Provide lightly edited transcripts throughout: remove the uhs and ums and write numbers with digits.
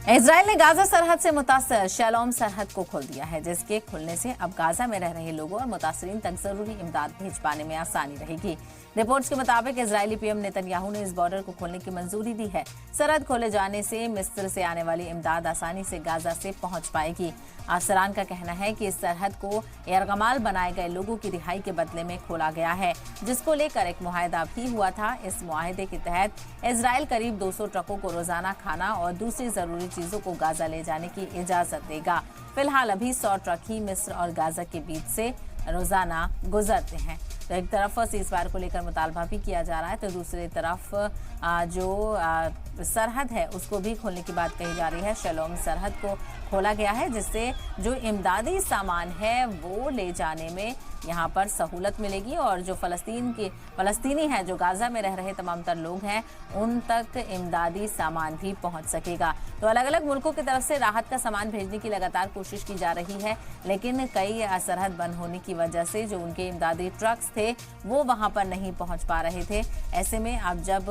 Israel ने Gaza सरहद से मुतासर शैलोम सरहद को खोल दिया है, जिसके खुलने से अब गाजा में रह रहे लोगों और मुतासरीन तक जरूरी इमदाद भेज पाने में आसानी रहेगी। रिपोर्ट्स के मुताबिक इजरायली पीएम नेतन्याहू ने इस बॉर्डर को खोलने की मंजूरी दी है। सरहद खोले जाने से मिस्र से आने वाली इमदाद आसानी से गाजा से पहुंच पाएगी। अफसरान का कहना है कि इस सरहद को यरगमाल बनाए गए लोगों की रिहाई के बदले में खोला गया है, जिसको लेकर एक मुआहदा भी हुआ था। इस मुआहदे के तहत इजराइल करीब 200 ट्रकों को रोजाना खाना और दूसरी जरूरी चीजों को गाजा ले जाने की इजाजत देगा। फिलहाल अभी 100 ट्रक ही मिस्र और गाजा के बीच से रोजाना गुजरते हैं। तो एक तरफ सीज़फायर को लेकर मुतालबा भी किया जा रहा है, तो दूसरी तरफ जो सरहद है उसको भी खोलने की बात कही जा रही है। शैलोम सरहद को खोला गया है, जिससे जो इमदादी सामान है वो ले जाने में यहाँ पर सहूलत मिलेगी और जो फलस्तीनी हैं, जो गाजा में रह रहे तमाम तर लोग हैं, उन तक इमदादी सामान भी पहुँच सकेगा। तो अलग अलग मुल्कों की तरफ से राहत का सामान भेजने की लगातार कोशिश की जा रही है, लेकिन कई सरहद बंद होने की वजह से जो उनके इमदादी ट्रक्स थे वो वहाँ पर नहीं पहुँच पा रहे थे। ऐसे में अब जब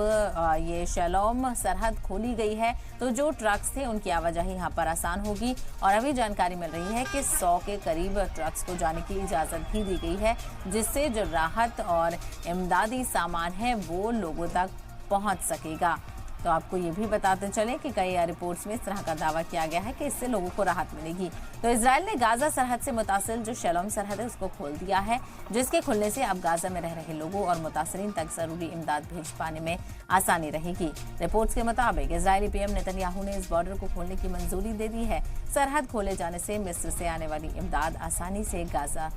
ये शैलोम सरहद खोली गई है तो जो ट्रक्स थे उनकी आवाजाही यहाँ पर आसान होगी और अभी जानकारी मिल रही है कि 100 के करीब ट्रक्स को जाने की इजाज़त भी दी गई है, जिससे जो राहत और इमदादी सामान है वो लोगों तक पहुँच सकेगा। तो आपको ये भी बताते चलें कि कई रिपोर्ट्स में इस तरह का दावा किया गया है कि इससे लोगों को राहत मिलेगी। तो इजराइल ने गाजा सरहद से मुतासिर जो शैलोम सरहद है उसको खोल दिया है, जिसके खुलने से अब गाजा में रह रहे लोगों और मुतासरीन तक जरूरी इमदाद भेज पाने में आसानी रहेगी। रिपोर्ट्स के मुताबिक इजरायली पीएम नेतन्याहू ने इस बॉर्डर को खोलने की मंजूरी दे दी है। सरहद खोले जाने से मिस्र से आने वाली इमदाद आसानी से गाजा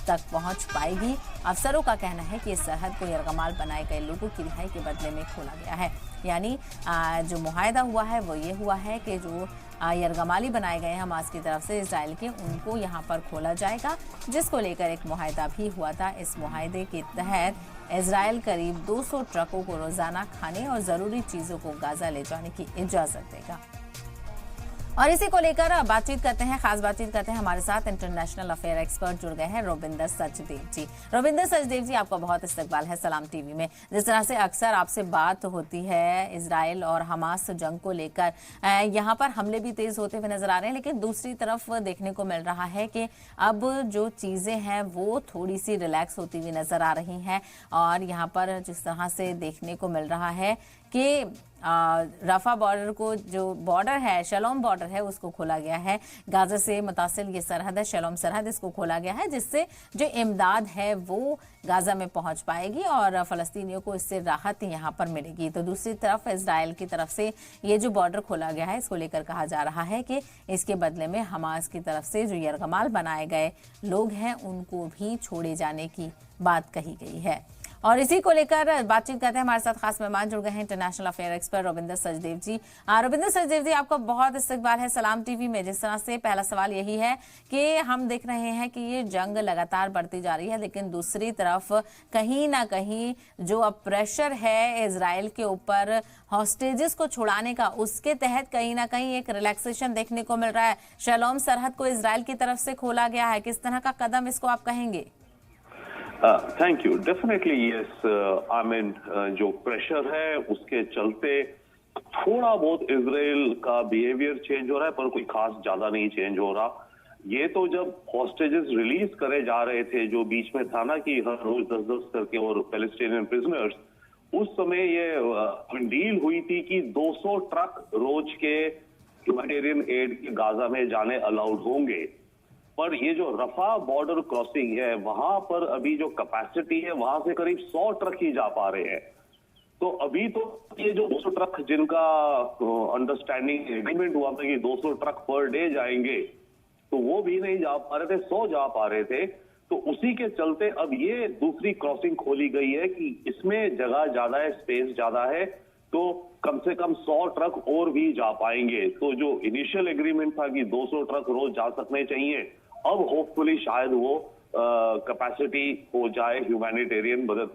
तक पहुंच पाएगी। अफसरों का कहना है कि इस सरहद को यरगमाल बनाए गए लोगों की रिहाई के बदले में खोला गया है। यानी जो मुआहदा हुआ है वो ये हुआ है कि जो यरगमाली बनाए गए हैं हमास की तरफ से इजराइल के, उनको यहाँ पर खोला जाएगा, जिसको लेकर एक मुआहदा भी हुआ था। इस मुआहदे के तहत इजराइल करीब 200 ट्रकों को रोजाना खाने और जरूरी चीजों को गाजा ले जाने की इजाजत देगा। और इसी को लेकर बातचीत करते हैं, खास बातचीत करते हैं। हमारे साथ इंटरनेशनल अफेयर एक्सपर्ट जुड़ गए हैं रोबिंदर सचदेव जी। रोबिंदर सचदेव जी, आपका बहुत इस्तकबाल है सलाम टीवी में। जिस तरह से अक्सर आपसे बात होती है इजराइल और हमास जंग को लेकर, यहाँ पर हमले भी तेज होते हुए नजर आ रहे हैं, लेकिन दूसरी तरफ देखने को मिल रहा है कि अब जो चीजें हैं वो थोड़ी सी रिलैक्स होती हुई नजर आ रही हैं। और यहाँ पर जिस तरह से देखने को मिल रहा है कि रफा बॉर्डर को, जो बॉर्डर है शैलोम बॉर्डर है, उसको खोला गया है। गाजा से मुतासिल ये सरहद है शैलोम सरहद, इसको खोला गया है, जिससे जो इमदाद है वो गाजा में पहुंच पाएगी और फलस्तीनियों को इससे राहत यहाँ पर मिलेगी। तो दूसरी तरफ इजराइल की तरफ से ये जो बॉर्डर खोला गया है, इसको लेकर कहा जा रहा है कि इसके बदले में हमास की तरफ से जो यरगमाल बनाए गए लोग हैं उनको भी छोड़े जाने की बात कही गई है। और इसी को लेकर बातचीत करते हैं, हमारे साथ खास मेहमान जुड़ गए हैं international affair expert Robinder Sachdev ji. Robinder Sachdev ji, आपका बहुत इस्तकबाल है सलाम टीवी में। जिस तरह से पहला सवाल यही है कि हम देख रहे हैं कि ये जंग लगातार बढ़ती जा रही है, लेकिन दूसरी तरफ कहीं ना कहीं जो अब प्रेशर है इजराइल के ऊपर हॉस्टेजेस को छुड़ाने का, उसके तहत कहीं ना कहीं एक रिलैक्सेशन देखने को मिल रहा है। शैलोम सरहद को इजराइल की तरफ से खोला गया है, किस तरह का कदम इसको आप कहेंगे? Thank you. Definitely yes, I mean जो प्रेशर है उसके चलते थोड़ा बहुत इजराइल का बिहेवियर चेंज हो रहा है, पर कोई खास ज्यादा नहीं चेंज हो रहा। ये तो जब हॉस्टेजेस रिलीज करे जा रहे थे, जो बीच में था ना कि हर रोज 10-10 करके और पैलेस्टीनियन प्रिजनर्स, उस समय ये डील हुई थी कि 200 ट्रक रोज के ह्यूमैनिटेरियन एड के गाजा में जाने अलाउड होंगे। पर ये जो रफा बॉर्डर क्रॉसिंग है वहां पर अभी जो कैपेसिटी है वहां से करीब 100 ट्रक ही जा पा रहे हैं। तो अभी तो ये जो 200 ट्रक जिनका अंडरस्टैंडिंग एग्रीमेंट हुआ था कि 200 ट्रक पर डे जाएंगे, तो वो भी नहीं जा पा रहे थे, 100 जा पा रहे थे। तो उसी के चलते अब ये दूसरी क्रॉसिंग खोली गई है कि इसमें जगह ज्यादा है, स्पेस ज्यादा है, तो कम से कम 100 ट्रक और भी जा पाएंगे। तो जो इनिशियल एग्रीमेंट था कि 200 ट्रक रोज जा सकने चाहिए, अब होपफुली शायद वो कैपेसिटी हो जाए ह्यूमैनिटेरियन मदद